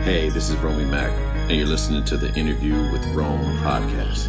Hey, this is Romey-Mak, and you're listening to the Innerview with Rome podcast.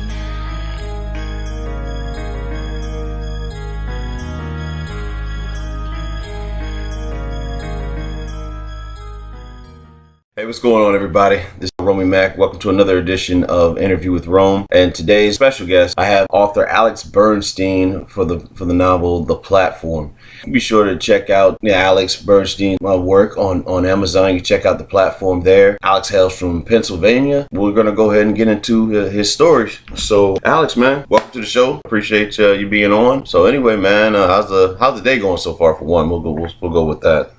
Hey, what's going on, everybody? This is Romey-Mak. Welcome to another edition of Interview with Rome. And today's special guest, I have author Alex Berstein for the novel The Platform. Be sure to check out Alex Berstein work on Amazon. You can check out The Platform there. Alex hails from Pennsylvania. We're going to go ahead and get into his stories. So, Alex, man, welcome to the show. Appreciate you being on. So, anyway, man, how's the day going so far? For one, we'll go with that.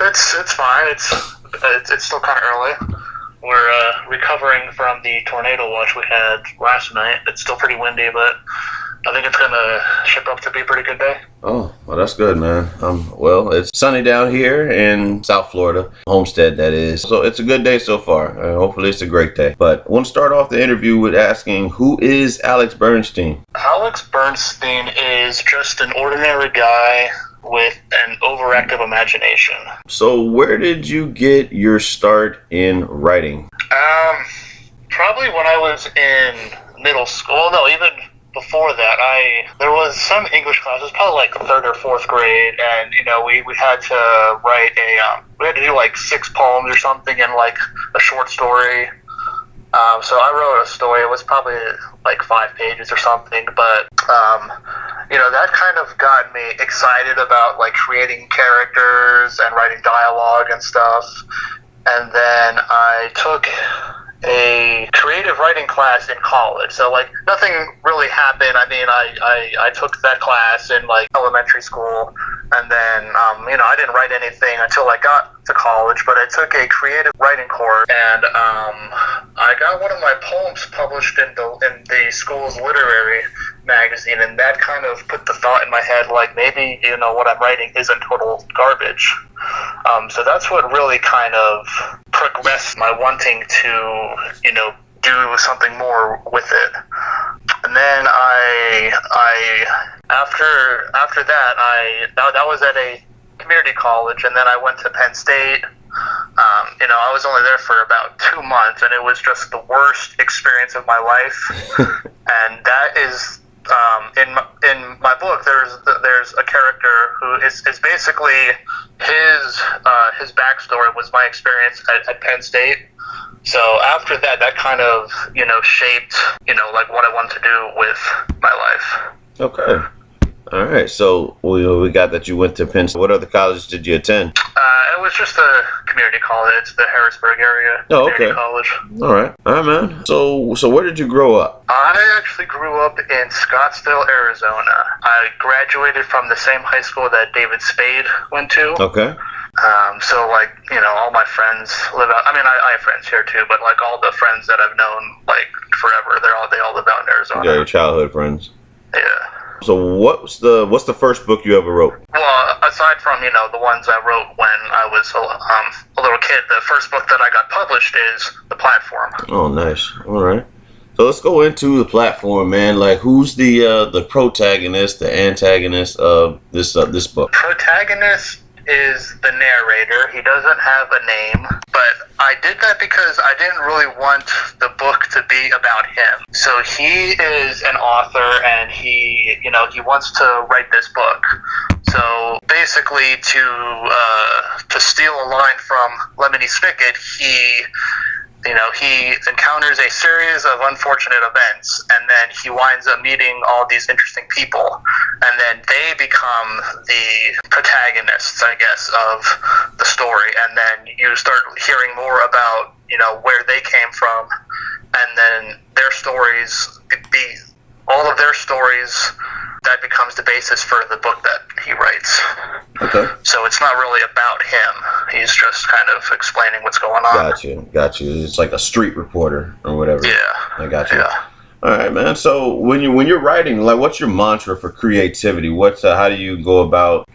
It's fine. It's still kind of early. We're recovering from the tornado watch we had last night. It's still pretty windy, but I think it's going to shape up to be a pretty good day. Oh, well, that's good, man. Well, it's sunny down here in South Florida, Homestead, that is. So it's a good day so far. Hopefully it's a great day. But I want to start off the interview with asking, who is Alex Berstein? Alex Berstein is just an ordinary guy with an overactive imagination. So where did you get your start in writing? Probably when I was in middle school. No, even before that. There was some English class. It was probably like 3rd or 4th grade, and we had to write we had to do like 6 poems or something and like a short story. So I wrote a story. It was probably like 5 pages or something, but that kind of got me excited about like creating characters and writing dialogue and stuff. And then I took a creative writing class in college. So like nothing really happened. I mean, I took that class in like elementary school, and then I didn't write anything until I got to college, but I took a creative writing course, and I got one of my poems published in the school's literary magazine, and that kind of put the thought in my head, like maybe what I'm writing isn't total garbage. So that's what really kind of progressed my wanting to do something more with it. And then after that was at a community college, and then I went to Penn State. I was only there for about 2 months, and it was just the worst experience of my life. And that is in my book. There's a character who is basically his backstory was my experience at Penn State. So after that kind of shaped like what I wanted to do with my life. Okay. All right. So we got that you went to Penn State. What other colleges did you attend? It was just a community college, the Harrisburg area. Oh, okay. Community college. All right, man. So where did you grow up? I actually grew up in Scottsdale, Arizona. I graduated from the same high school that David Spade went to. Okay. So like all my friends live out. I mean, I have friends here too, but like all the friends that I've known like forever, they all live out in Arizona. Yeah, your childhood friends. Yeah. So what's the first book you ever wrote? Well, aside from the ones I wrote when I was a little kid, the first book that I got published is The Platform. Oh, nice. All right. So let's go into The Platform, man. Like, who's the protagonist, the antagonist of this book? Protagonist is the narrator. He doesn't have a name, but I did that because I didn't really want the book to be about him. So he is an author, and he wants to write this book. So basically, to steal a line from Lemony Snicket, he encounters a series of unfortunate events, and then he winds up meeting all these interesting people, and then they become the protagonists, I guess, of the story. And then you start hearing more about where they came from, and then their stories, all of their stories, that becomes the basis for the book that he writes. Okay. So it's not really about him. He's just kind of explaining what's going on. Got you. It's like a street reporter or whatever. Yeah. I got you. Yeah. All right, man. So when you're writing, like, what's your mantra for creativity? How do you go about,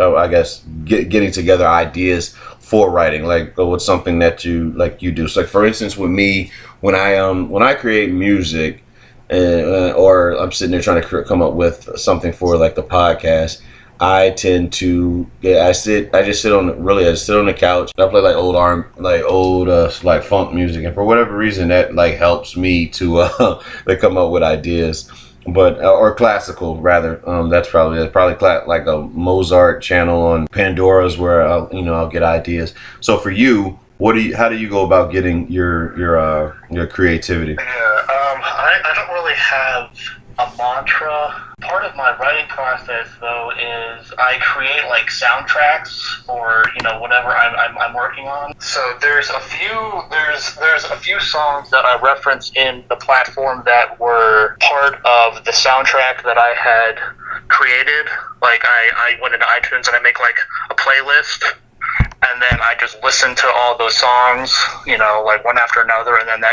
getting together ideas for writing? Like, what's something that you do? So, like, for instance, with me, when I create music, or I'm sitting there trying to come up with something for like the podcast, I tend to, I just sit on the couch. I play like old like funk music, and for whatever reason that like helps me to to come up with ideas. But or classical rather. That's probably like a Mozart channel on Pandora's where I'll get ideas. So for you, how do you go about getting your creativity? Yeah, I don't really have a mantra. Part of my writing process, though, is I create like soundtracks for whatever I'm working on. So there's a few songs that I reference in the platform that were part of the soundtrack that I had created. Like I went into iTunes and I make like a playlist. And then I just listen to all those songs, like one after another, and then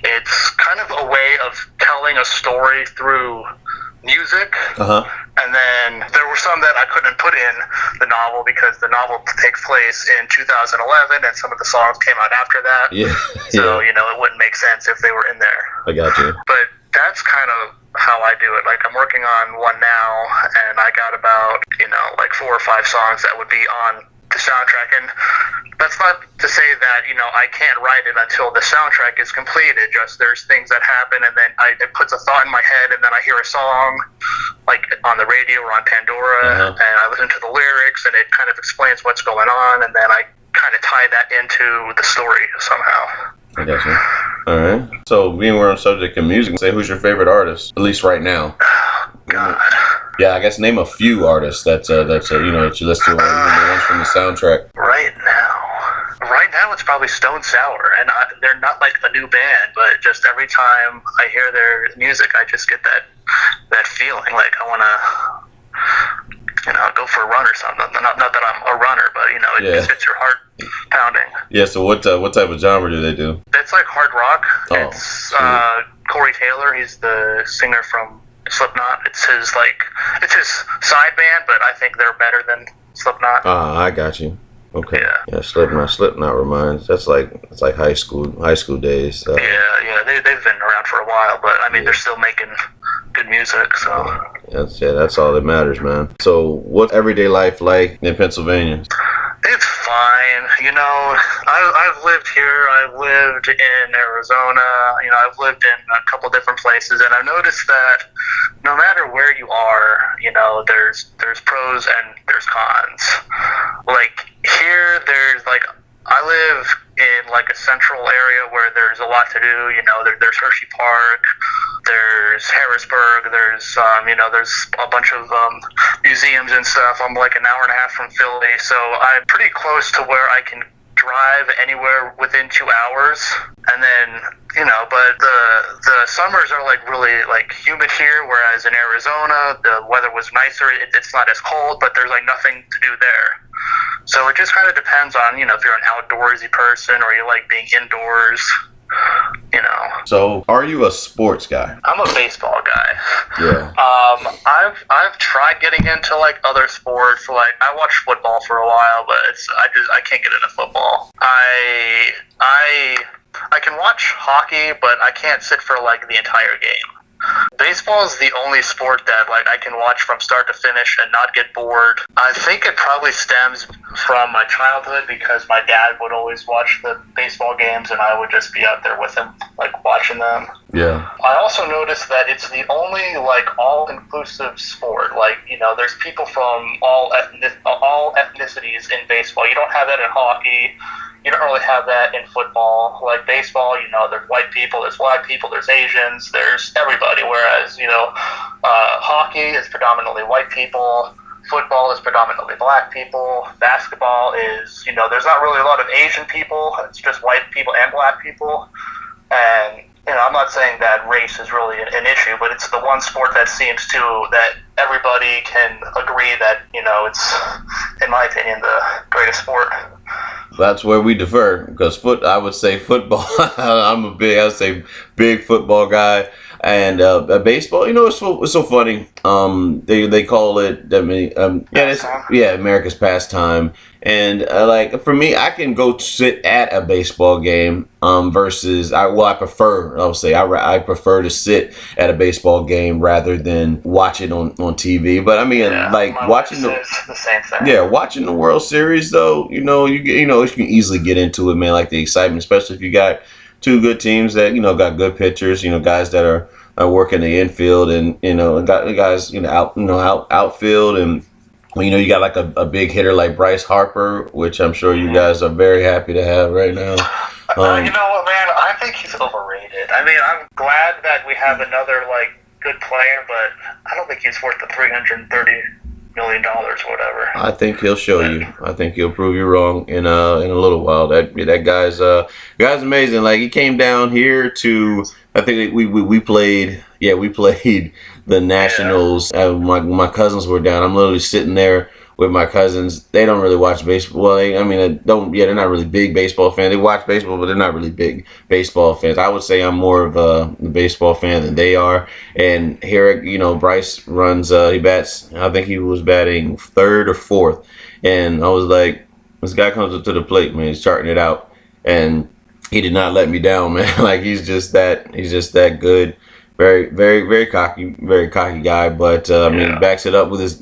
it's kind of a way of telling a story through music. Uh-huh. And then there were some that I couldn't put in the novel because the novel takes place in 2011, and some of the songs came out after that. Yeah. So, it wouldn't make sense if they were in there. I got you. But that's kind of how I do it. Like, I'm working on one now, and I got about, like 4 or 5 songs that would be on the soundtrack. And that's not to say that, I can't write it until the soundtrack is completed. Just there's things that happen, and then it puts a thought in my head, and then I hear a song, like on the radio or on Pandora, and I listen to the lyrics, and it kind of explains what's going on, and then I kind of tie that into the story somehow. I got you. All right. So being we're on the subject of music, say who's your favorite artist, at least right now? Oh, God. Yeah, I guess name a few artists that you listen to, even the ones from the soundtrack. Right now it's probably Stone Sour, and they're not like a new band, but just every time I hear their music, I just get that feeling like I want to, go for a run or something. Not that I'm a runner, but it just gets your heart pounding. Yeah. So what type of genre do they do? It's like hard rock. Oh, it's Corey Taylor. He's the singer from Slipknot. It's his side band, but I think they're better than Slipknot. I got you. Okay. Yeah. Slipknot reminds. It's like high school days. So. Yeah. They've been around for a while, but I mean they're still making good music. So that's all that matters, man. So what's everyday life like in Pennsylvania? It's fine. I've lived here. I've lived in Arizona. I've lived in a couple different places, and I've noticed that no matter where you are, there's pros and there's cons. Like here, I live in like a central area where there's a lot to do. There's Hershey Park, there's Harrisburg, there's a bunch of museums and stuff. I'm like an hour and a half from Philly, so I'm pretty close to where I can drive anywhere within 2 hours. And then but the summers are like really like humid here, whereas in Arizona the weather was nicer. It's not as cold, but there's like nothing to do there. So it just kind of depends on, if you're an outdoorsy person or you like being indoors, So are you a sports guy? I'm a baseball guy. Yeah. I've tried getting into like other sports. Like I watched football for a while, but I can't get into football. I can watch hockey, but I can't sit for like the entire game. Baseball is the only sport that like I can watch from start to finish and not get bored. I think it probably stems from my childhood because my dad would always watch the baseball games and I would just be out there with him, like watching them. Yeah. I also noticed that it's the only like all-inclusive sport. Like, there's people from all ethnicities in baseball. You don't have that in hockey. You don't really have that in football. Like baseball, there's white people, there's black people, there's Asians, there's everybody. Whereas, hockey is predominantly white people. Football is predominantly black people. Basketball is, there's not really a lot of Asian people. It's just white people and black people. And, I'm not saying that race is really an issue, but it's the one sport that seems that everybody can agree that, it's, in my opinion, the greatest sport. That's where we differ because I would say football. I would say big football guy. And baseball, it's so funny. They call it, America's pastime. And like for me, I can go sit at a baseball game versus I prefer. I'll say I prefer to sit at a baseball game rather than watch it on TV. But I mean, like watching the same thing. Yeah, watching the World Series though, you can easily get into it, man. Like the excitement, especially if you got two good teams that got good pitchers, guys that are working the infield and got guys outfield and. Well, you got like a big hitter like Bryce Harper, which I'm sure you guys are very happy to have right now. You know what, man? I think he's overrated. I mean, I'm glad that we have another like good player, but I don't think he's worth the $330 million or whatever. I think he'll show you. I think he'll prove you wrong in a little while. That guy's amazing. Like he came down here to. I think we played. Yeah, we played the Nationals. My cousins were down. I'm literally sitting there with my cousins. They don't really watch baseball. Well, they're not really big baseball fans. They watch baseball, but they're not really big baseball fans. I would say I'm more of a baseball fan than they are. And here, Bryce runs. He bats. I think he was batting third or fourth. And I was like, this guy comes up to the plate, man. He's charting it out, and he did not let me down, man. Like he's just that good. Very, very, very cocky guy. But backs it up with his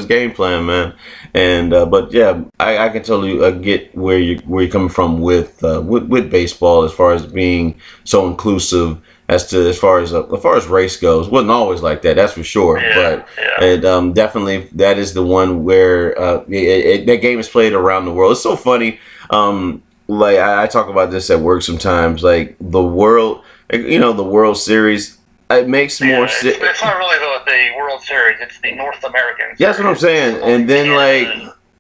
game plan, man. And but yeah, I can totally get where you're coming from with baseball as far as being so inclusive as far as race goes. Wasn't always like that, that's for sure. But it definitely that is the one where that game is played around the world. It's so funny. Like I talk about this at work sometimes. Like the World Series, it makes more sense. It's not really the World Series. It's the North American Series. That's what I'm saying. And then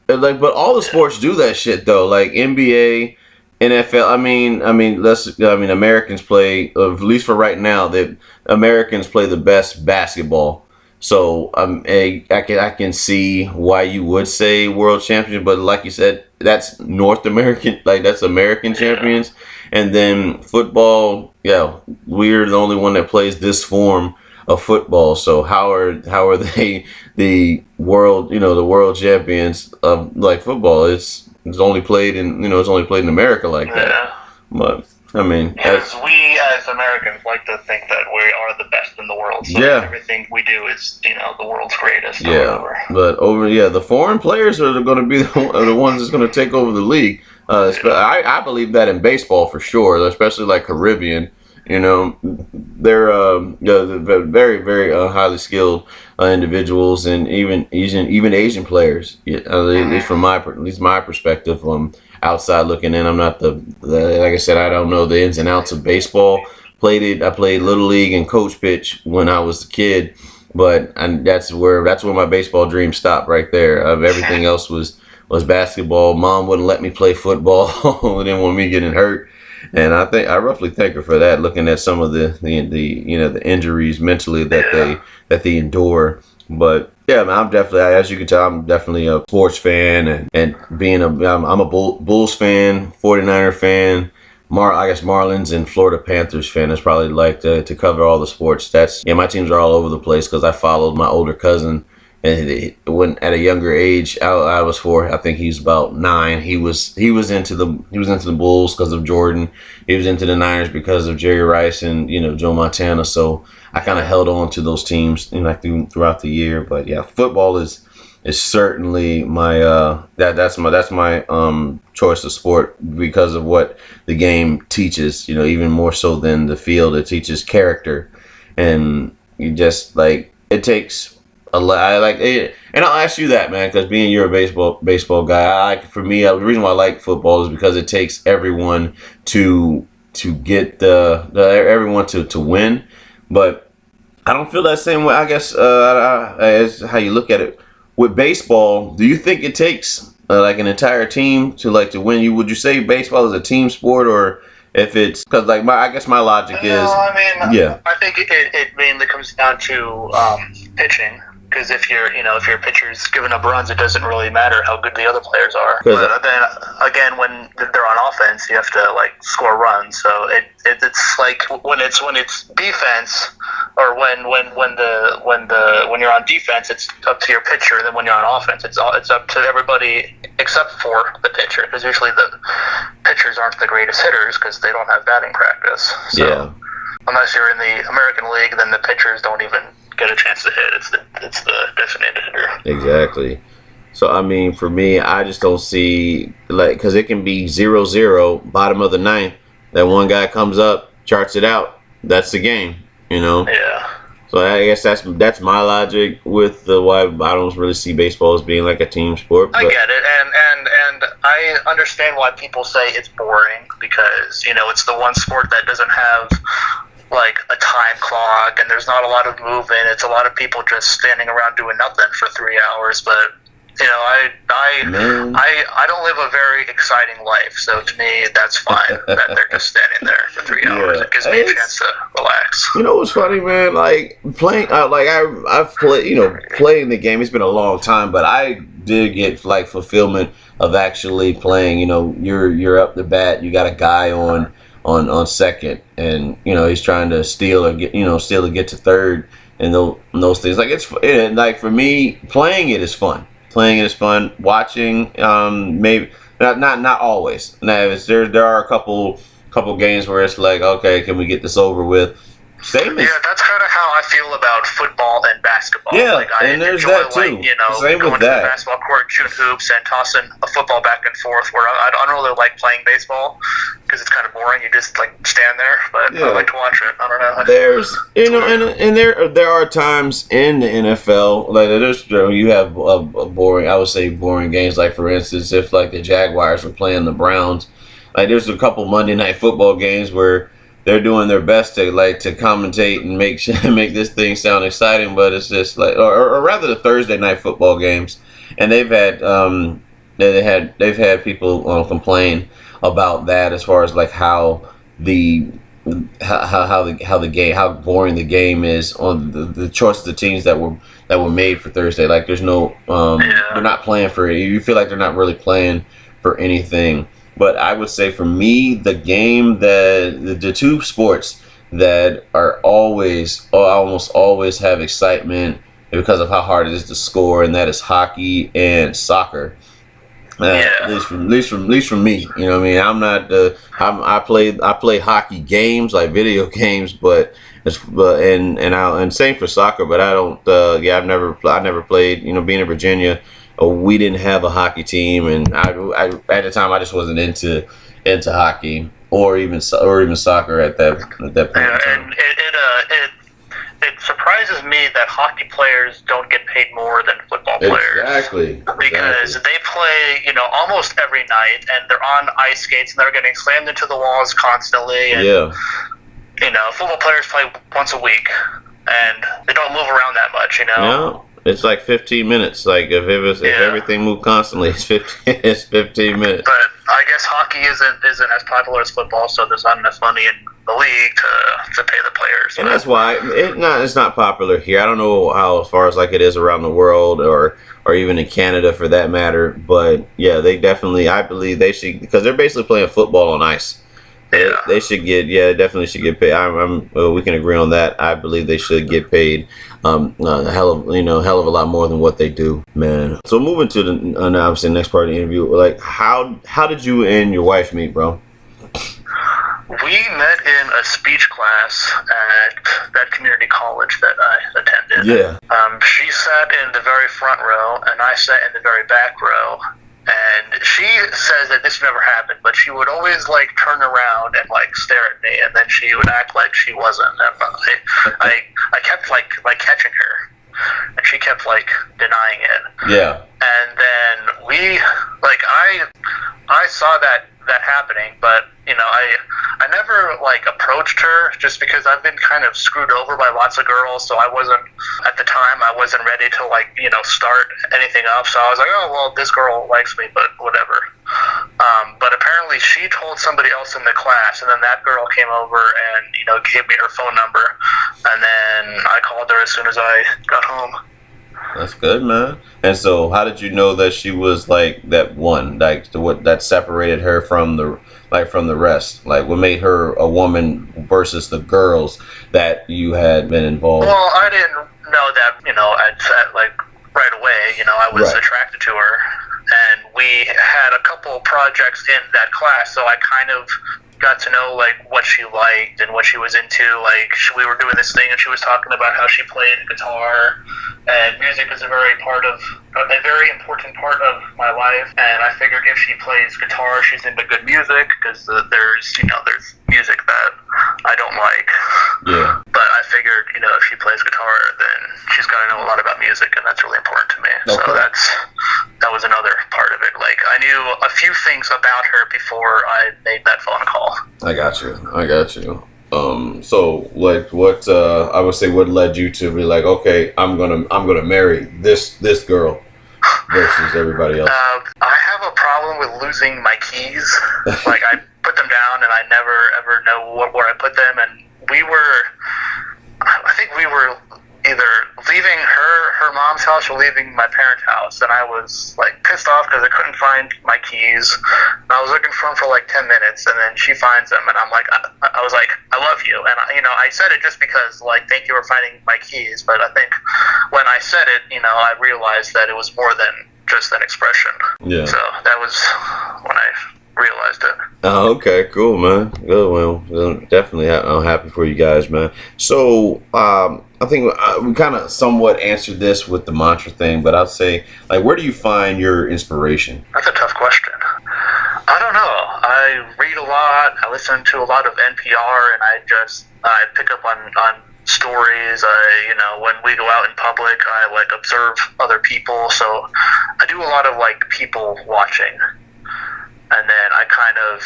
but all the sports do that shit though. Like NBA, NFL. I mean, Americans play, at least for right now, that Americans play the best basketball. So I can see why you would say world champion, but like you said, that's North American, like that's American champions. And then football, we're the only one that plays this form of football. So how are they the world champions of like football? It's only played in America like that. But I mean, because we as Americans like to think that we are the best in the world. So everything we do is, the world's greatest. But the foreign players are going to be the ones that's going to take over the league. I believe that in baseball for sure, especially like Caribbean. They're very, very highly skilled individuals, and even Asian players. At least from my perspective, outside looking in. I'm not like I said, I don't know the ins and outs of baseball. I played little league and coach pitch when I was a kid, but that's where my baseball dream stopped right there. Everything else was basketball. Mom wouldn't let me play football. Didn't want me getting hurt. And I roughly thank her for that, looking at some of the injuries mentally that they endure. But yeah, man, I'm definitely, as you can tell, I'm definitely a sports fan, and being I'm a Bulls fan, 49er fan, I guess Marlins and Florida Panthers fan. Is probably like to cover all the sports. My teams are all over the place because I followed my older cousin. And when at a younger age, I was 4. I think he's about 9. He was into the Bulls because of Jordan. He was into the Niners because of Jerry Rice and Joe Montana. So I kind of held on to those teams throughout the year. But yeah, football is certainly my that's my choice of sport because of what the game teaches. Even more so than the field, it teaches character, and you just like it takes. I like it, and I'll ask you that, man, because being you're a baseball guy, the reason why I like football is because it takes everyone to get everyone to win. But I don't feel that same way. I guess as how you look at it with baseball. Do you think it takes like an entire team to win? Would you say baseball is a team sport, or if it's because I guess my logic is I think it mainly comes down to pitching. Because if your pitcher's giving up runs, it doesn't really matter how good the other players are. 'Cause But then again, when they're on offense, you have to like score runs. So it's like when it's defense, or when you're on defense, it's up to your pitcher. And then when you're on offense, it's up to everybody except for the pitcher. Because usually the pitchers aren't the greatest hitters because they don't have batting practice. So Yeah. unless you're in the American League, then the pitchers don't even get a chance to hit. It's the designated hitter. Exactly. So I mean, for me, I just don't see, like, because it can be 0-0, bottom of the ninth. That one guy comes up, charts it out. That's the game, Yeah. So I guess that's my logic with why I don't really see baseball as being like a team sport. But I get it, and I understand why people say it's boring, because it's the one sport that doesn't have like a time clock, and there's not a lot of movement. It's a lot of people just standing around doing nothing for 3 hours. But I don't live a very exciting life, so to me that's fine that they're just standing there for 3 hours. It gives me a chance to relax. You know what's funny, man? Like playing, I've played, playing the game. It's been a long time, but I did get like fulfillment of actually playing. You're up the bat, you got a guy on second, and he's trying to steal or get to third, and those things. Like like for me, playing it is fun. Playing it is fun. Watching, maybe not always. Now there are a couple games where it's like, okay, can we get this over with? Yeah, that's kind of how I feel about football and basketball. Yeah, like, I and there's enjoy, that too. Same going with to that. the basketball court, shooting hoops, and tossing a football back and forth. Where I don't really like playing baseball because it's kind of boring. You just like stand there, but I like to watch it. I don't know. There's and there are times in the NFL like you have a boring, I would say boring games. Like for instance, if like the Jaguars were playing the Browns, like there's a couple Monday Night Football games where they're doing their best to commentate and make this thing sound exciting, but it's just like, or rather the Thursday Night Football games, and they've had people complain about that as far as like how boring the game is on the choice of the teams that were made for Thursday. Like there's no they're not playing for it. You feel like they're not really playing for anything. But I would say for me, the game the two sports that are almost always have excitement because of how hard it is to score, and that is hockey and soccer. At least from me, I mean, I'm not. I play hockey games, like video games, and same for soccer. But I don't. I never played. Being in Virginia, we didn't have a hockey team, and I at the time I just wasn't into hockey or even soccer at that point. Yeah, and it surprises me that hockey players don't get paid more than football players. Exactly. Because they play, almost every night, and they're on ice skates, and they're getting slammed into the walls constantly. And, football players play once a week, and they don't move around that much, No, it's like 15 minutes. Like if everything moved constantly, it's 15 minutes. But I guess hockey isn't as popular as football, so there's not enough money in the league to pay the players. And that's why it's not popular here. I don't know how as far as like it is around the world or even in Canada for that matter. But yeah, they definitely, I believe they should, because they're basically playing football on ice. Yeah. They should get, definitely should get paid. We can agree on that. I believe they should get paid a hell of a lot more than what they do, man. So moving to the obviously next part of the interview, like how did you and your wife meet, bro? We met in a speech class at that community college that I attended. Yeah. She sat in the very front row, and I sat in the very back row. And she says that this never happened, but she would always like turn around and like stare at me, and then she would act like she wasn't. And I kept like catching her, and she kept like denying it. Yeah. And then I saw that happening, but I never like approached her just because I've been kind of screwed over by lots of girls, so I wasn't ready to start anything up. So I was like, oh well, this girl likes me, but whatever. But apparently she told somebody else in the class, and then that girl came over and gave me her phone number, and then I called her as soon as I got home. That's good, man. And so, how did you know that she was like that one, like what that separated her from the rest? Like, what made her a woman versus the girls that you had been involved? Well, I didn't know that, at like right away, I was Right. attracted to her. And we had a couple projects in that class, so I kind of got to know like what she liked and what she was into. Like we were doing this thing, and she was talking about how she played guitar, and music is a very important part of my life. And I figured if she plays guitar, she's into good music, because there's music that I don't like. Yeah. But I figured, if she plays guitar, then she's got to know a lot about music, and that's really important to me. Okay. So that was another part of it. Like, I knew a few things about her before I made that phone call. I got you. So like what I would say, what led you to be like, okay, I'm gonna marry this girl versus everybody else? I have a problem with losing my keys. Like, I put them down and I never ever know where I put them. And I think we were either leaving her mom's house or leaving my parents' house, and I was like pissed off because I couldn't find my keys. And I was looking for them for like 10 minutes, and then she finds them, and I'm like, I was like, I love you, and I said it just because, like, thank you for finding my keys. But I think when I said it, I realized that it was more than just an expression. Yeah. So that was when I realized it. Oh, okay, cool, man. Good. Well, definitely, I'm happy for you guys, man. So, I think we kind of somewhat answered this with the mantra thing, but I'd say, like, where do you find your inspiration? That's a tough question. I don't know. I read a lot. I listen to a lot of NPR, and I pick up on stories. When we go out in public, I like observe other people. So I do a lot of like people watching. And then I kind of,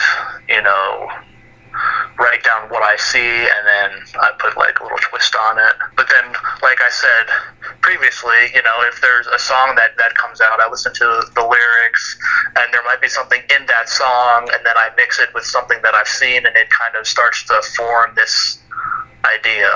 write down what I see, and then I put like a little twist on it. But then, like I said previously, if there's a song that comes out, I listen to the lyrics, and there might be something in that song, and then I mix it with something that I've seen, and it kind of starts to form this idea.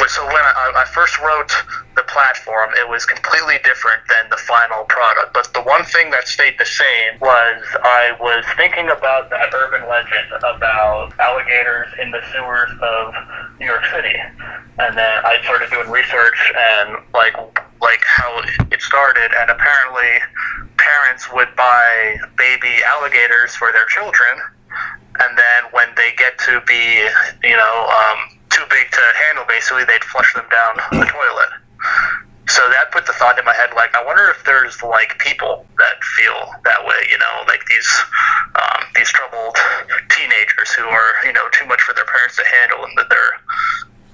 So when I first wrote the platform, it was completely different than the final product. But the one thing that stayed the same was I was thinking about that urban legend about alligators in the sewers of New York City. And then I started doing research and like how it started, and apparently parents would buy baby alligators for their children, and then when they get to be, too big to handle, basically, they'd flush them down the toilet. So that put the thought in my head, like, I wonder if there's, like, people that feel that way, like these troubled teenagers who are, too much for their parents to handle, and that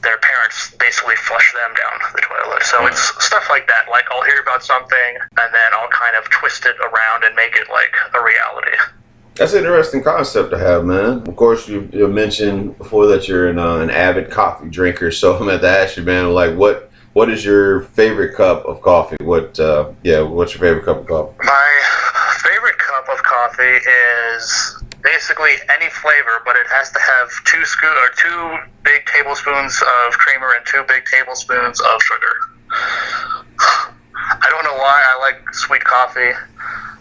their parents basically flush them down the toilet. So it's stuff like that. Like, I'll hear about something, and then I'll kind of twist it around and make it, like, a reality. That's an interesting concept to have, man. Of course, you mentioned before that you're an avid coffee drinker, so I'm at the ask you, man, like, what is your favorite cup of coffee? What's your favorite cup of coffee? My favorite cup of coffee is basically any flavor, but it has to have two big tablespoons of creamer and 2 big tablespoons of sugar. I don't know why I like sweet coffee.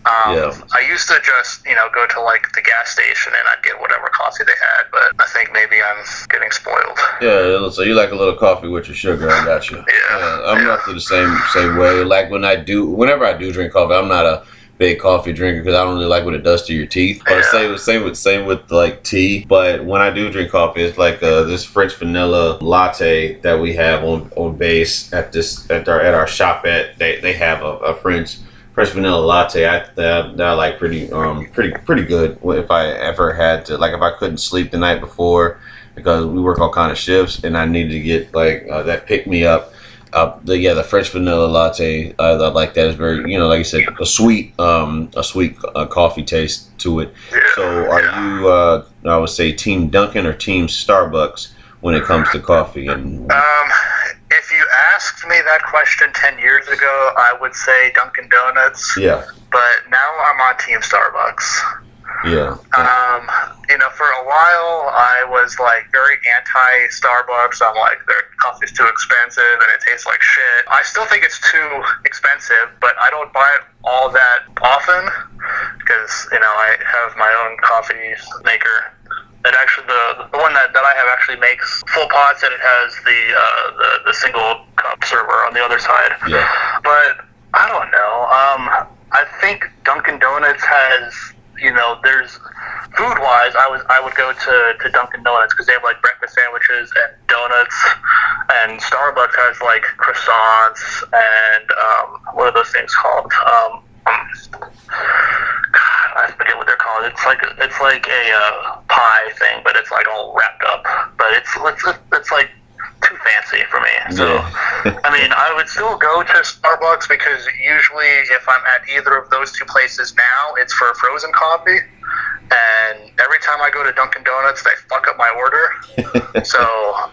I used to just, go to like the gas station and I'd get whatever coffee they had, but I think maybe I'm getting spoiled. Yeah, so you like a little coffee with your sugar. I got you. I'm roughly the same way. Like whenever I do drink coffee, I'm not a big coffee drinker because I don't really like what it does to your teeth. But same with like tea. But when I do drink coffee, it's like this French vanilla latte that we have on base at our shop. They have a French vanilla latte. I like pretty good. If I ever had to, like, if I couldn't sleep the night before because we work all kind of shifts and I needed to get like that pick me up. The French vanilla latte, I like that. Is very, like you said, a sweet coffee taste to it. So are you, I would say, Team Dunkin' or Team Starbucks when it comes to coffee? And if you asked me that question 10 years ago, I would say Dunkin' Donuts. Yeah. But now I'm on Team Starbucks. Yeah. For a while, I was like very anti-Starbucks. I'm like, their coffee's too expensive and it tastes like shit. I still think it's too expensive, but I don't buy it all that often because, I have my own coffee maker. It actually, the one that I have actually makes full pots, and it has the single cup server on the other side. Yeah. But I don't know. I think Dunkin' Donuts has, there's food-wise, I would go to Dunkin' Donuts because they have like breakfast sandwiches and donuts, and Starbucks has like croissants and what are those things called? I forget what they're called. It's like a pie thing, but it's like all wrapped up. But it's like too fancy for me. So, Yeah. I would still go to Starbucks because usually if I'm at either of those two places now, it's for frozen coffee. And every time I go to Dunkin' Donuts, they fuck up my order. So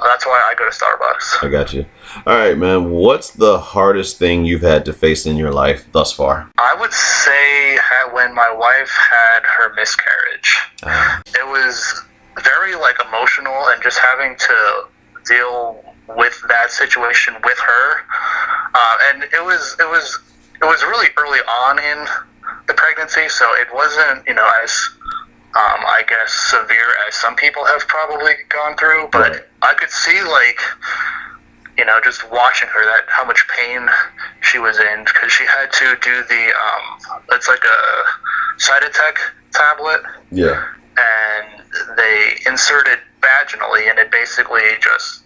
that's why I go to Starbucks. I got you. All right, man. What's the hardest thing you've had to face in your life thus far? I would say when my wife had her miscarriage. It was very emotional, and just having to deal with that situation with her. And it was really early on in the pregnancy, so it wasn't as I guess severe as some people have probably gone through, but Right. I could see just watching her, that how much pain she was in, because she had to do the it's like a Cytotec tablet, Yeah. and they insert it vaginally, and it basically just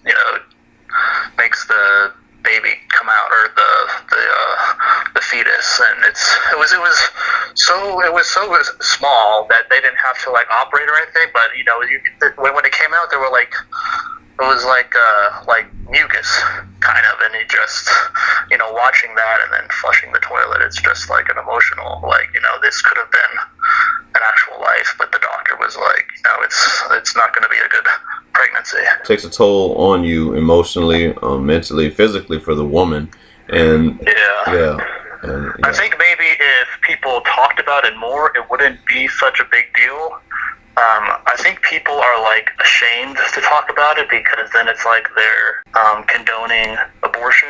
makes the baby come out, or the fetus, and it was so small that they didn't have to operate or anything, but when it came out, there were it was like mucus kind of, and it just watching that and then flushing the toilet, it's just like an emotional this could have been an actual life, but the doctor was like, it's not going to be a good pregnancy. It takes a toll on you emotionally, mentally, physically for the woman, and Yeah. And, I think maybe if people talked about it more, it wouldn't be such a big deal. I think people are ashamed to talk about it because then it's like they're condoning abortion.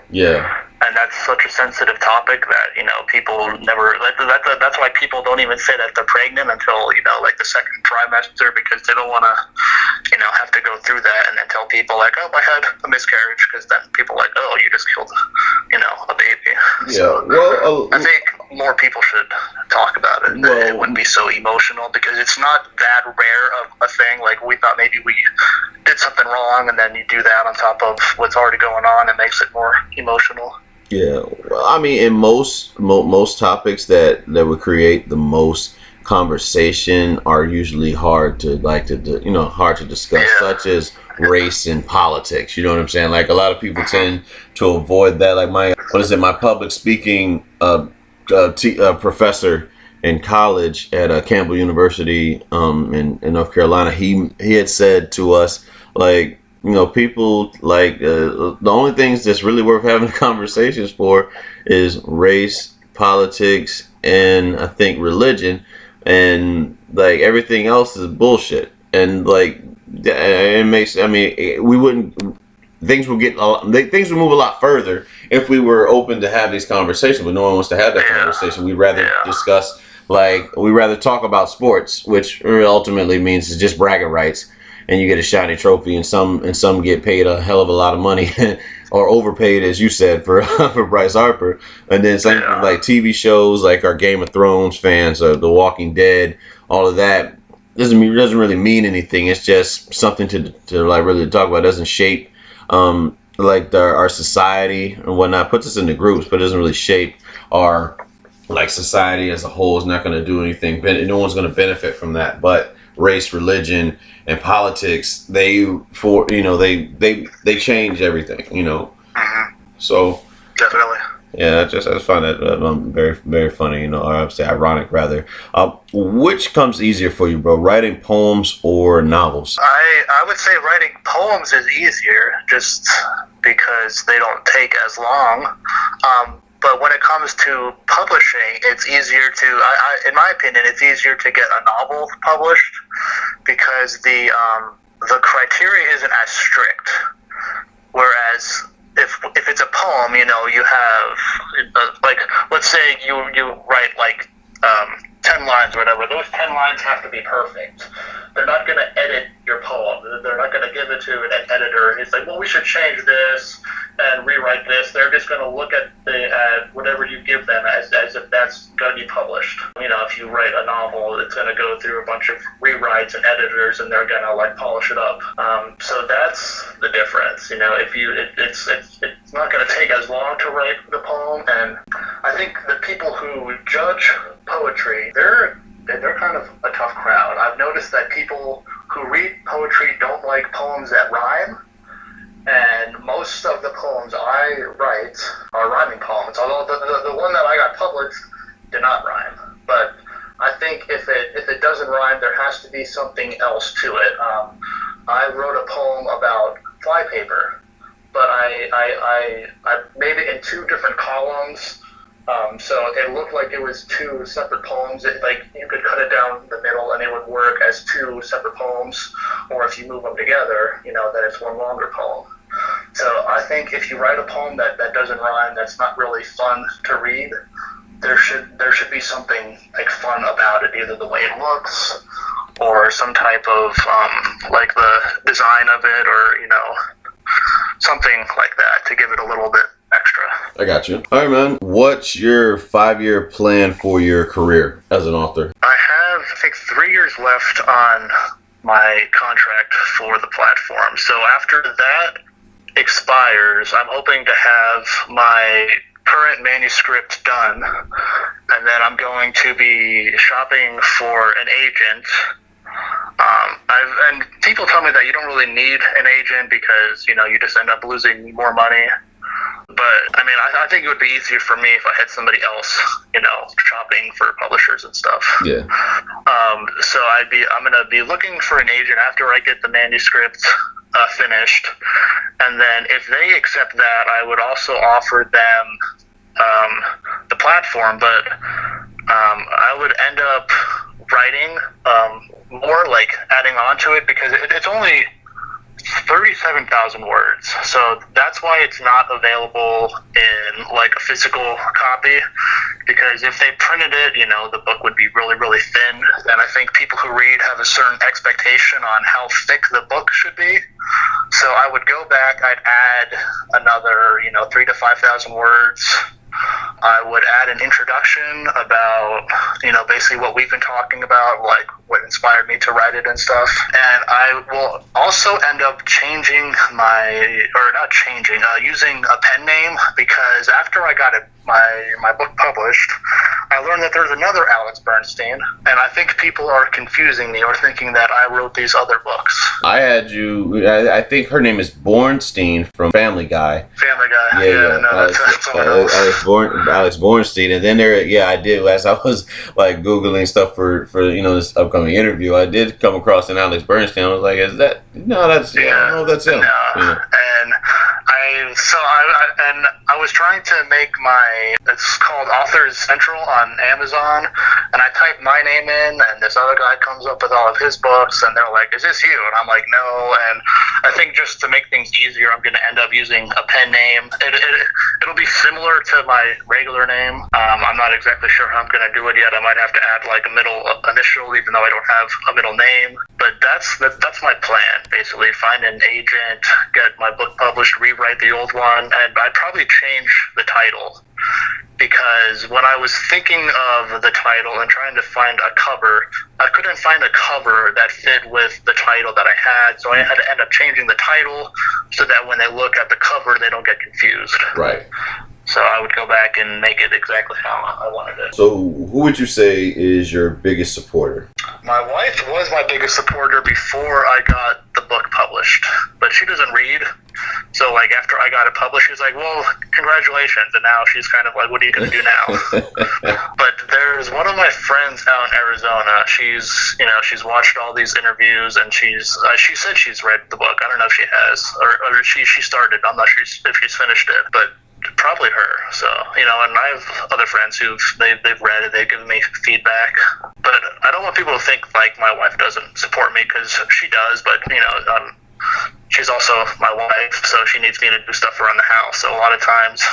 Yeah. And that's such a sensitive topic that people never. That's why people don't even say that they're pregnant until the second trimester, because they don't want to have to go through that and then tell people oh, I had a miscarriage, because then people are oh, you just killed a baby. Yeah. So Well, I think more people should talk about it. Well, It wouldn't be so emotional because it's not that rare of a thing. We thought maybe we did something wrong, and then you do that on top of what's already going on, it makes it more emotional. Yeah, well, in most topics that would create the most conversation are usually hard to hard to discuss, such as race and politics. You know what I'm saying? A lot of people tend to avoid that. My public speaking professor in college at Campbell University in North Carolina, he had said to us people the only things that's really worth having conversations for is race, politics, and I think religion, and everything else is bullshit. And it makes we wouldn't things would things would move a lot further if we were open to have these conversations, but no one wants to have that conversation. We'd rather discuss we'd rather talk about sports, which ultimately means it's just bragging rights. And you get a shiny trophy, and some get paid a hell of a lot of money, or overpaid, as you said, for Bryce Harper. And then some TV shows like our Game of Thrones fans, or The Walking Dead, all of that doesn't really mean anything. It's just something to really talk about. It doesn't shape our society and whatnot. Puts us into groups, but it doesn't really shape our society as a whole. It's not going to do anything. No one's going to benefit from that. But race, religion, and politics, they change everything, Mm-hmm. So Definitely. yeah, I just find that very, very funny, or I would say ironic rather. Which comes easier for you, bro? Writing poems or novels? I would say writing poems is easier, just because they don't take as long. But when it comes to publishing, it's easier to, in my opinion, it's easier to get a novel published because the criteria isn't as strict. Whereas if it's a poem, you know, you have like, let's say you write like 10 lines or whatever. Those 10 lines have to be perfect. They're not going to edit your poem. They're not going to give it to an editor and it's like, well, we should change this and rewrite this. They're just going to look at whatever you give them as if that's going to be published. You know, if you write a novel, it's going to go through a bunch of rewrites and editors, and they're going to like polish it up. So that's the difference. You know, if you it's not going to take as long to write the poem, and I think the people who judge poetry, they're kind of a tough crowd. I've noticed that people who read poetry don't like poems that rhyme, and most of the poems I write are rhyming poems, although the one that I got published did not rhyme. But I think if it doesn't rhyme, there has to be something else to it. I wrote a poem about flypaper, but I made it in 2 different columns. So it looked like it was 2 separate poems. Like you could cut it down the middle and it would work as 2 separate poems, or if you move them together, you know, then it's one longer poem. So I think if you write a poem that doesn't rhyme, that's not really fun to read, there should be something like fun about it, either the way it looks or some type of like the design of it, or you know, something like that to give it a little bit extra. I got you. All right, man. What's your 5-year plan for your career as an author? I have, I think, 3 years left on my contract for the platform. So after that expires, I'm hoping to have my current manuscript done, and then I'm going to be shopping for an agent. And people tell me that you don't really need an agent because, you know, you just end up losing more money. But I mean, I think it would be easier for me if I had somebody else, you know, shopping for publishers and stuff. Yeah. So I'm gonna be looking for an agent after I get the manuscript finished, and then if they accept that, I would also offer them the platform. But I would end up writing more, like adding on to it, because it's only 37,000 words, so that's why it's not available in like a physical copy, because if they printed it, you know, the book would be really, really thin, and I think people who read have a certain expectation on how thick the book should be. So I would go back, I'd add another, you know, 3,000 to 5,000 words. I would add an introduction about, you know, basically what we've been talking about, like what inspired me to write it and stuff. And I will also end up changing using a pen name, because after I got my book published, I learned that there's another Alex Berstein, and I think people are confusing me or thinking that I wrote these other books. I think her name is Bernstein from Family Guy. Family Guy. Yeah. No, that's someone else. Alex Berstein, and then I did, as I was like Googling stuff for you know, this upcoming interview, I did come across an Alex Berstein. I was like, I don't know that's him. No. Yeah. And I was trying to make it's called Authors Central on Amazon, and I typed my name in, and this other guy comes up with all of his books, and they're like, is this you? And I'm like, no. And I think just to make things easier, I'm going to end up using a pen name. It'll be similar to my regular name. I'm not exactly sure how I'm going to do it yet. I might have to add like a middle initial, even though I don't have a middle name. But that's my plan, basically. Find an agent, get my book published, rewrite the old one, and I'd probably change the title, because when I was thinking of the title and trying to find a cover, I couldn't find a cover that fit with the title that I had, so I had to end up changing the title so that when they look at the cover, they don't get confused. Right. So I would go back and make it exactly how I wanted it. So who would you say is your biggest supporter? My wife was my biggest supporter before I got the book published, but she doesn't read. So like after I got it published, she's like, well, congratulations. And now she's kind of like, what are you going to do now? But there's one of my friends out in Arizona. She's watched all these interviews, and she said she's read the book. I don't know if she has, or she started. I'm not sure if she's finished it, but probably her. So, and I have other friends they've read it, they've given me feedback. But I don't want people to think like my wife doesn't support me, because she does. But she's also my wife, so she needs me to do stuff around the house. So a lot of times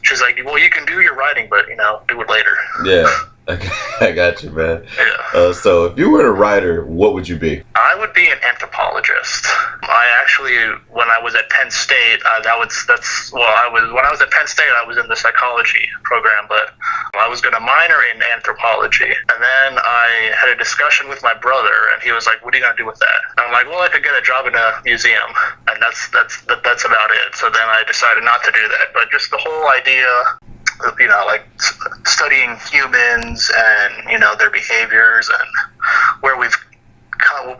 she's like, well, you can do your writing, but do it later. Yeah. I got you, man. Yeah. So if you were a writer, what would you be? I would be an anthropologist. I actually, when I was at Penn State, when I was at Penn State, I was in the psychology program, but I was going to minor in anthropology. And then I had a discussion with my brother, and he was like, "What are you going to do with that?" And I'm like, "Well, I could get a job in a museum," and that's about it. So then I decided not to do that. But just the whole idea of, like studying humans and their behaviors and where we've come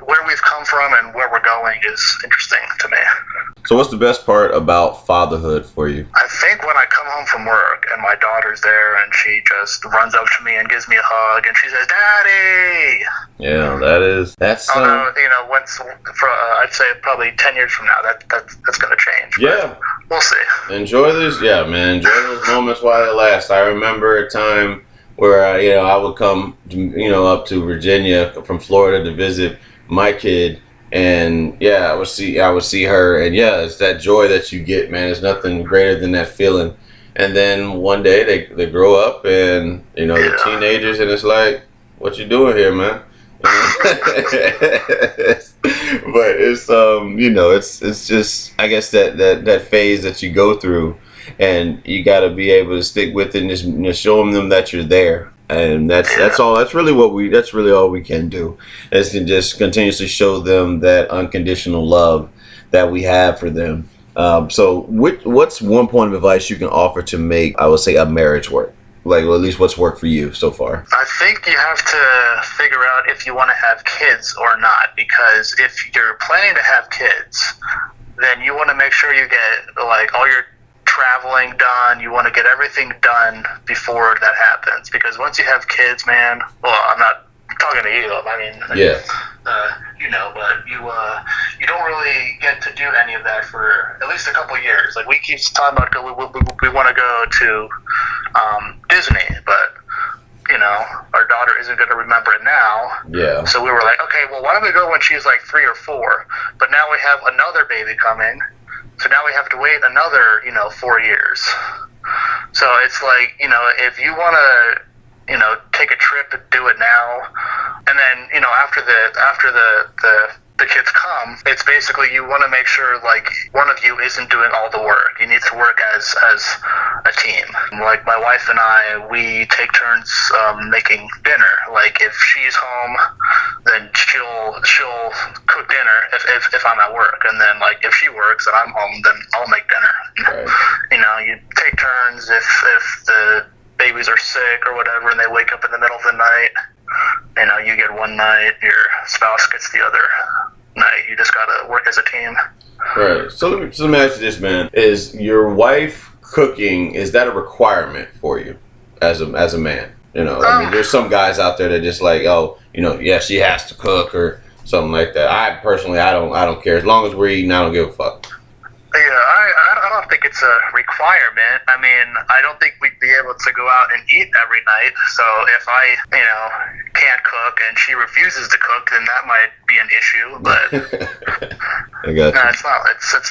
from and where we're going is interesting to me. So what's the best part about fatherhood for you? I think when I come home from work and my daughter's there and she just runs up to me and gives me a hug and she says, "Daddy!" Yeah, that's I'd say probably 10 years from now, that's going to change. Yeah. We'll see. Enjoy those moments while it lasts. I remember a time where I would come up to Virginia from Florida to visit my kid, and I would see her, and it's that joy that you get, man. There's nothing greater than that feeling. And then one day they grow up and they're teenagers, and it's like, what you doing here, man? But it's just, I guess that phase that you go through, and you got to be able to stick with it and just show them that you're there. And that's all. That's really all we can do, is to just continuously show them that unconditional love that we have for them. So what's one point of advice you can offer to make, I would say, a marriage work? Like, well, at least what's worked for you so far? I think you have to figure out if you want to have kids or not, because if you're planning to have kids, then you want to make sure you get like all your traveling done. You want to get everything done before that happens, because once you have kids, man, well, I'm not talking to you, I mean, yeah, but you don't really get to do any of that for at least a couple of years. Like, we keep talking about we want to go to Disney, but our daughter isn't going to remember it now. Yeah. So we were like, okay, well, why don't we go when she's like 3 or 4? But now we have another baby coming, so now we have to wait another 4 years. So it's like, if you want to take a trip and do it now, and then after the kids come, it's basically, you want to make sure like one of you isn't doing all the work. You need to work as a team. Like, my wife and I, we take turns making dinner. Like, if she's home, then she'll cook dinner if I'm at work, and then like if she works and I'm home, then I'll make dinner. Right. You take turns if the babies are sick or whatever and they wake up in the middle of the night. You get one night, your spouse gets the other night. You just gotta work as a team. Right. So let me ask you this, man. Is your wife cooking, is that a requirement for you as a man? I mean, there's some guys out there that just like, she has to cook or something like that. I personally, I don't care. As long as we're eating, I don't give a fuck. Yeah, I don't think it's a requirement. I mean, I don't think we'd be able to go out and eat every night. So if I, can't cook and she refuses to cook, then that might be an issue. But I got you. No, it's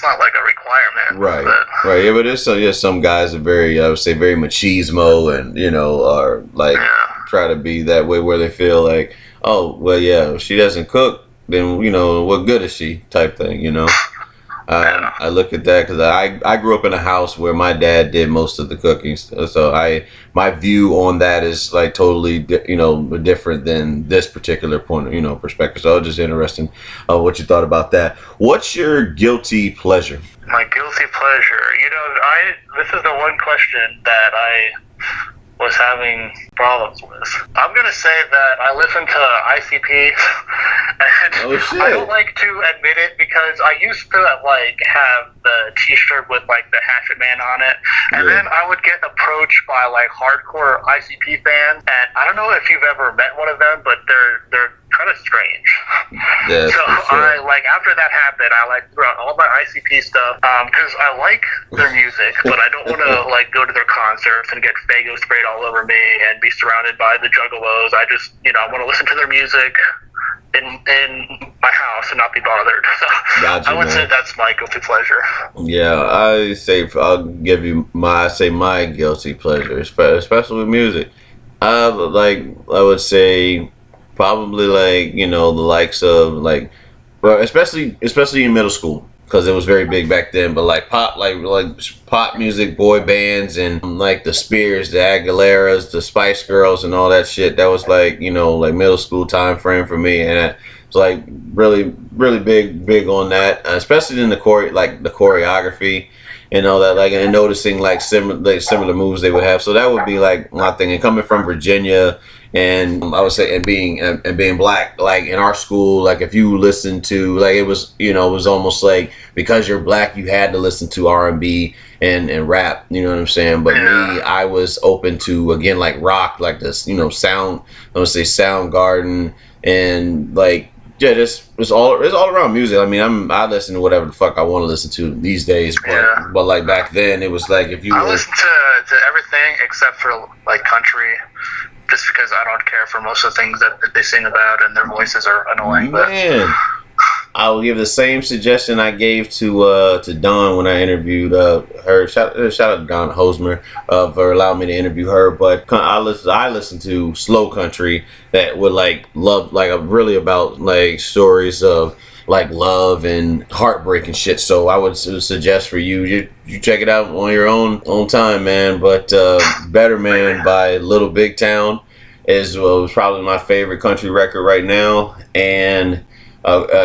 not like a requirement. Right. But, right. Yeah, but there's some guys are very, I would say, very machismo, and are like try to be that way, where they feel like, oh, well, if she doesn't cook, then what good is she, type thing. I look at that because I grew up in a house where my dad did most of the cooking, so my view on that is like totally different than this particular point perspective. So it's just interesting what you thought about that. What's your guilty pleasure? My guilty pleasure, this is the one question that I was having problems with. I'm gonna say that I listen to ICP, and I don't like to admit it because I used to like have the T-shirt with like the Hatchet Man on it, and then I would get approached by like hardcore ICP fans, and I don't know if you've ever met one of them, but they're kind of strange. Yeah, So for sure. I like after that happened, I like threw out all my ICP stuff because I like their music, but I don't want to like go to their concerts and get Faygo sprayed all over me and be surrounded by the juggalos. I just I want to listen to their music in my house and not be bothered. So Gotcha, I would say man. that's my guilty pleasure. Yeah, I'll give you my guilty pleasure, especially with music. I would say probably like the likes of like, well, especially in middle school because it was very big back then. But like pop music, boy bands, and like the Spears, the Aguileras, the Spice Girls, and all that shit. That was like like middle school time frame for me, and it's like really big on that, especially in the the choreography and all that, like, and noticing like similar moves they would have. So that would be like my thing. And coming from Virginia, and I would say, and being black, like in our school, like if you listen to like it was it was almost like because you're black you had to listen to R&B and rap. You know what I'm saying? But me, I was open to again like rock, like this sound. I would say Soundgarden and like. Yeah, it's all around music. I mean, I listen to whatever the fuck I want to listen to these days, but like back then, it was like if you I listen to everything except for like country, just because I don't care for most of the things that they sing about, and their voices are annoying. Man, I will give the same suggestion I gave to Dawn when I interviewed her. Shout out to Dawn Hosmer for allowing me to interview her. But I listen to slow country that would like love like really about like stories of like love and heartbreak and shit. So I would suggest for you check it out on your own time, man. But Better Man by Little Big Town is probably my favorite country record right now, and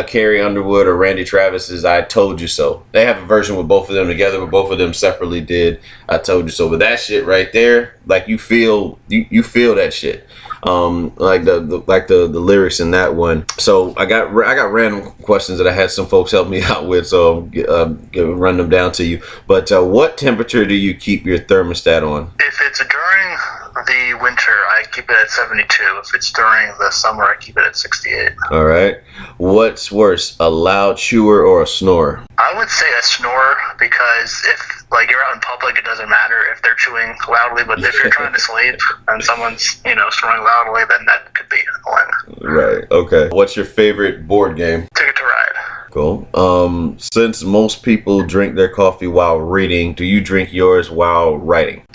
Carrie Underwood or Randy Travis's "I Told You So." They have a version with both of them together, but both of them separately did "I Told You So." But that shit right there, like you feel that shit. Like the lyrics in that one. So I got random questions that I had some folks help me out with, so I'll run them down to you. But what temperature do you keep your thermostat on? If it's during the winter, I keep it at 72. If it's during the summer, I keep it at 68. All right. What's worse, a loud chewer or a snorer? I would say a snore, because if like you're out in public, it doesn't matter if they're chewing loudly, but if you're trying to sleep and someone's snoring loudly, then that could be annoying. Right. Okay. What's your favorite board game? Ticket to Ride. Cool. Since most people drink their coffee while reading, do you drink yours while writing?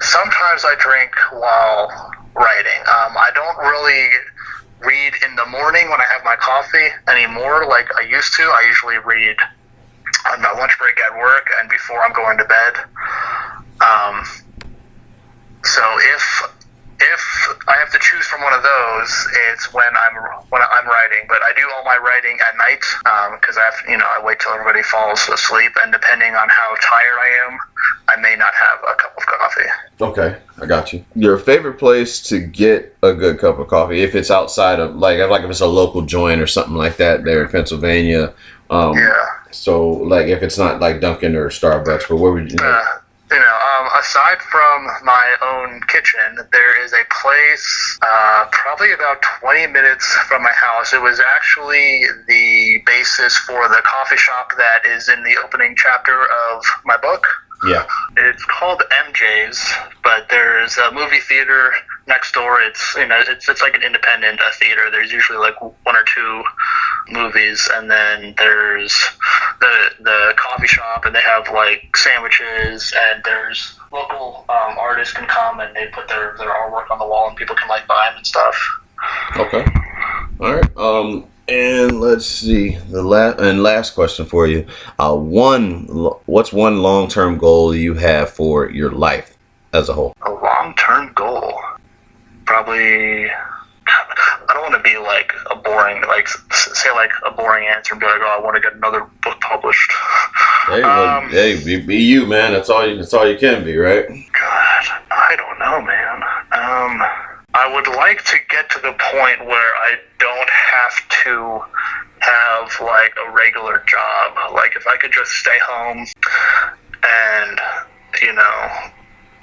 Sometimes I drink while writing. I don't really read in the morning when I have my coffee anymore like I used to. I usually read on my lunch break at work and before I'm going to bed. So if I have to choose from one of those, it's when I'm writing. But I do all my writing at night because I wait till everybody falls asleep, and depending on how tired I am, I may not have a cup of coffee. Okay, I got you. Your favorite place to get a good cup of coffee, if it's outside of like if it's a local joint or something like that there in Pennsylvania. Yeah. So like if it's not like Dunkin' or Starbucks, but where would you? Aside from my own kitchen, there is a place probably about 20 minutes from my house. It was actually the basis for the coffee shop that is in the opening chapter of my book. Yeah. It's called MJ's, but there's a movie theater next door. It's like an independent theater. There's usually like one or two movies, and then there's the coffee shop, and they have like sandwiches, and there's local artists can come and they put their artwork on the wall, and people can like buy them and stuff. Okay. All right. And let's see the last question for you. What's one long-term goal you have for your life as a whole? A long-term goal, probably. I don't want to be like a boring, like say like a boring answer and be like, oh, I want to get another book published. Hey, be you, man. That's all you can be, right? God, I don't know, man. I would like to get to the point where I don't have to have like a regular job. Like if I could just stay home and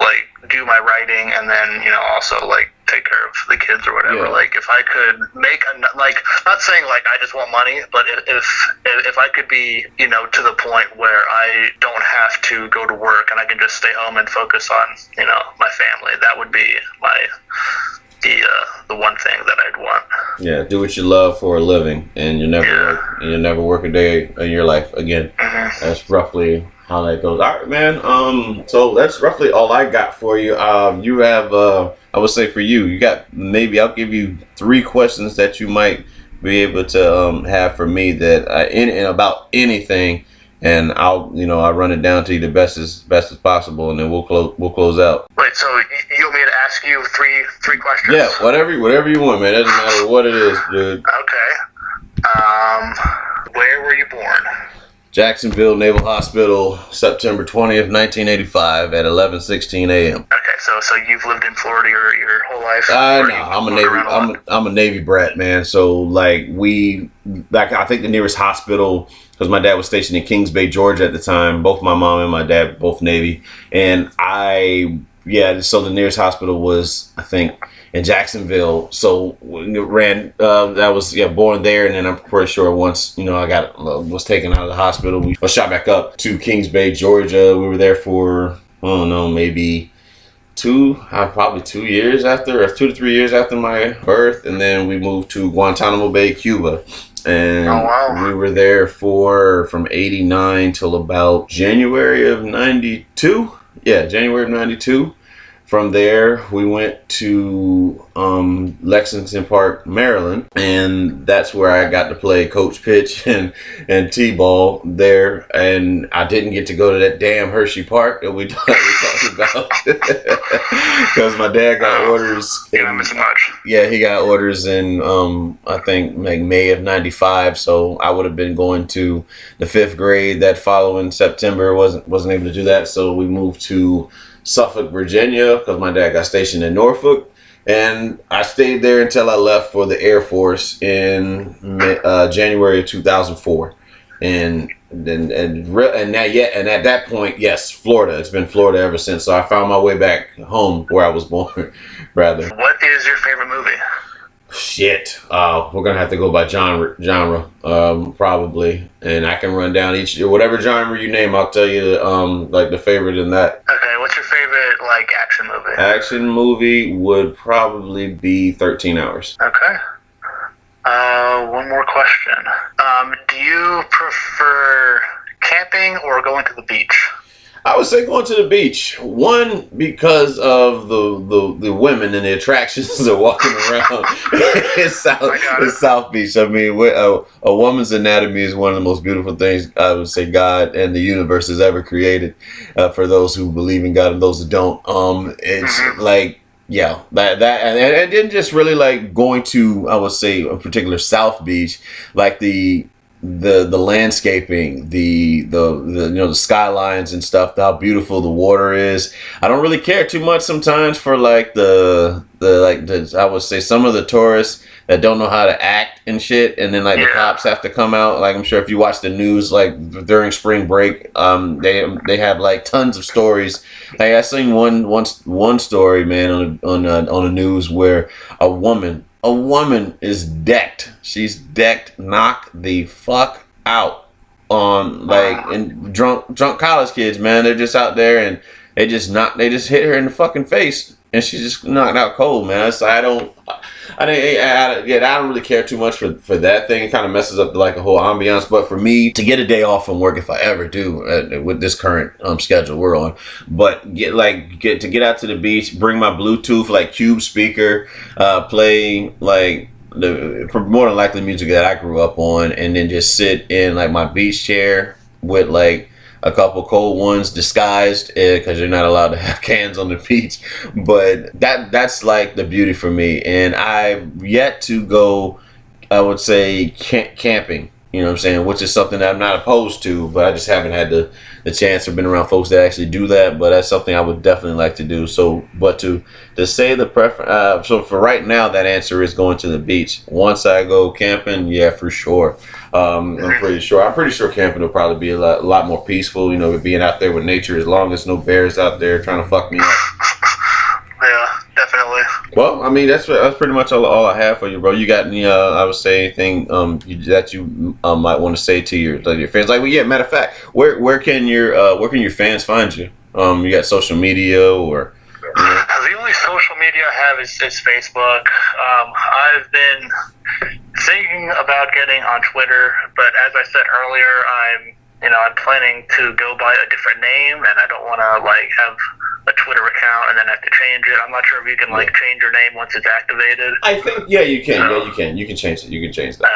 like do my writing and then also like take care of the kids or whatever. Yeah. Like, if I could make not saying like I just want money, but if I could be, to the point where I don't have to go to work and I can just stay home and focus on, my family, that would be the one thing that I'd want. Yeah, do what you love for a living, and you'll never work a day in your life again. Mm-hmm. That's roughly how that goes. All right, man. So that's roughly all I got for you. You have, I would say for you, you got, maybe I'll give you 3 questions that you might be able to have for me that in about anything, and I'll run it down to you the best as possible, and then we'll close out. Wait, so you want me to ask you three questions? Yeah, whatever you want, man. It doesn't matter what it is, dude. Okay. Where were you born? Jacksonville Naval Hospital, September 20th, 1985 at 11:16 a.m. Okay, so you've lived in Florida your whole life? No, I'm a Navy brat, man. So like I think the nearest hospital, because my dad was stationed in Kings Bay, Georgia at the time. Both my mom and my dad, both Navy, and so the nearest hospital was, I think, in Jacksonville. So I was born there, and then I'm pretty sure once I was taken out of the hospital, we was shot back up to Kings Bay, Georgia. We were there for, I don't know, maybe 2 to 3 years after my birth, and then we moved to Guantanamo Bay, Cuba. And we were there from 89 till about January of 92. Yeah, January of 92. From there, we went to Lexington Park, Maryland, and that's where I got to play coach pitch and t-ball there. And I didn't get to go to that damn Hershey Park that we talked about because my dad got orders. You're not missing much. Yeah, he got orders in I think like May of 95. So I would have been going to the 5th grade that following September. Wasn't able to do that. So we moved to Suffolk, Virginia, because my dad got stationed in Norfolk, and I stayed there until I left for the Air Force in January of 2004, and at that point, yes, Florida. It's been Florida ever since. So I found my way back home where I was born, rather. What is your favorite movie? Shit, we're gonna have to go by genre, probably, and I can run down whatever genre you name. I'll tell you like the favorite in that. Okay, what's your favorite like action movie? Action movie would probably be 13 Hours. Okay. One more question. Do you prefer camping or going to the beach? I would say going to the beach. One, because of the women and the attractions that are walking around in South Beach. I mean, a woman's anatomy is one of the most beautiful things I would say God and the universe has ever created. For those who believe in God and those who don't, it's like. Yeah, that and then just really like going to, I would say, a particular South Beach, like the landscaping, the skylines and stuff, how beautiful the water is. I don't really care too much sometimes for like the I would say some of the tourists that don't know how to act and shit, and then like the cops have to come out. Like I'm sure if you watch the news like during spring break, they have like tons of stories. Like I seen one story, man, on the news where a woman is decked. She's decked, knocked the fuck out on and drunk college kids, man. They're just out there and they just hit her in the fucking face and she's just knocked out cold, man. So I don't really care too much for that thing. It kind of messes up like a whole ambiance. But for me to get a day off from work, if I ever do, with this current schedule we're on, but get out to the beach, bring my Bluetooth like Cube speaker, play like the more than likely music that I grew up on, and then just sit in like my beach chair with like a couple cold ones disguised because you're not allowed to have cans on the beach. But that's like the beauty for me. And I've yet to go, I would say, camping, you know what I'm saying, which is something that I'm not opposed to, but I just haven't had the chance or been around folks that actually do that. But that's something I would definitely like to do. So, but to say the preference, so for right now, that answer is going to the beach. Once I go camping, yeah, for sure. I'm pretty sure camping will probably be a lot more peaceful, being out there with nature, as long as no bears out there trying to fuck me up. Yeah, definitely. Well, I mean, that's pretty much all I have for you, bro. You got any? I would say anything that you might want to say to your fans? Like, well, yeah. Matter of fact, where can your fans find you? You got social media or? The only social media I have is Facebook. I've been thinking about getting on Twitter, but as I said earlier, I'm planning to go by a different name, and I don't want to like have a Twitter account and then have to change it. I'm not sure if you can like change your name once it's activated. I think you can. Yeah, you can. You can change it. You can change that.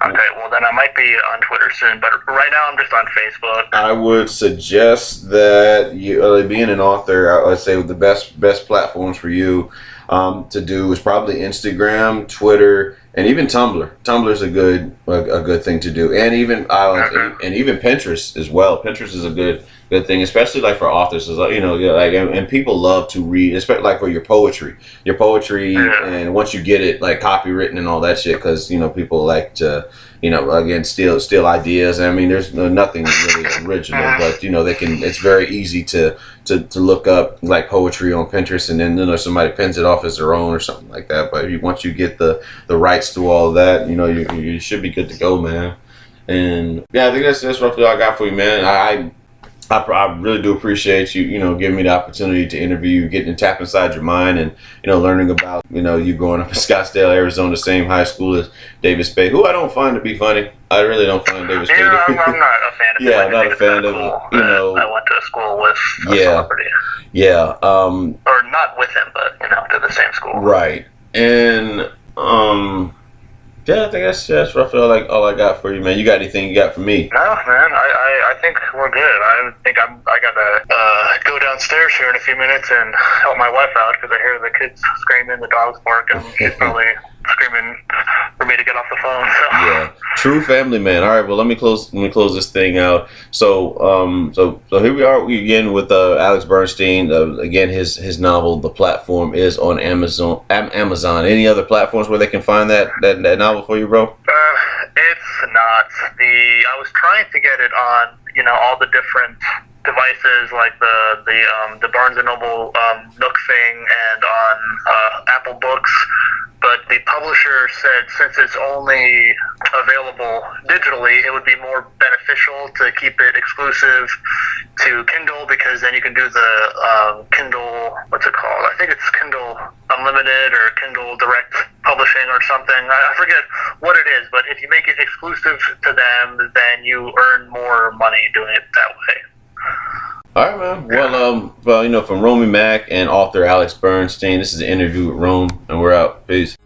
Okay, well then I might be on Twitter soon, but right now I'm just on Facebook. I would suggest that you, being an author, I would say the best platforms for you to do is probably Instagram, Twitter, and even Tumblr. Tumblr is a good thing to do, and even and even Pinterest as well. Pinterest is a good thing, especially like for authors. And people love to read, especially like for your poetry, and once you get it like copywritten and all that shit, because people like to again steal ideas. I mean, there's nothing really original, but they can. It's very easy to look up like poetry on Pinterest, and then somebody pins it off as their own or something like that. But once you get the rights to all of that, you should be good to go, man. And yeah, I think that's roughly all I got for you, man. I really do appreciate you, giving me the opportunity to interview you, getting to tap inside your mind, and learning about you growing up in Scottsdale, Arizona, same high school as David Spade, who I don't find to be funny. I really don't find David Spade. Yeah, I'm not a fan of him. Yeah, I'm not a fan of I went to school with a celebrity. Yeah. Or not with him, but to the same school. Right. And yeah, I think that's roughly all I got for you, man. You got anything you got for me? No, man. I think we're good. I think I gotta go downstairs here in a few minutes and help my wife out because I hear the kids screaming, the dogs bark, and she's probably screaming for me to get off the phone. So. Yeah, true family man. All right, well let me close this thing out. So here we are again with Alex Berstein. Again, his novel The Platform is on Amazon. Any other platforms where they can find that novel for you, bro? It's not. I was trying to get it on all the different devices like the Barnes and Noble Nook thing and on Apple Books. But the publisher said since it's only available digitally, it would be more beneficial to keep it exclusive to Kindle because then you can do the Kindle, what's it called? I think it's Kindle Unlimited or Kindle Direct Publishing or something. I forget what it is, but if you make it exclusive to them, then you earn more money doing it that way. All right, man. Well, from Romey-Mak and author Alex Berstein, this is the Interview with Rome, and we're out. Peace.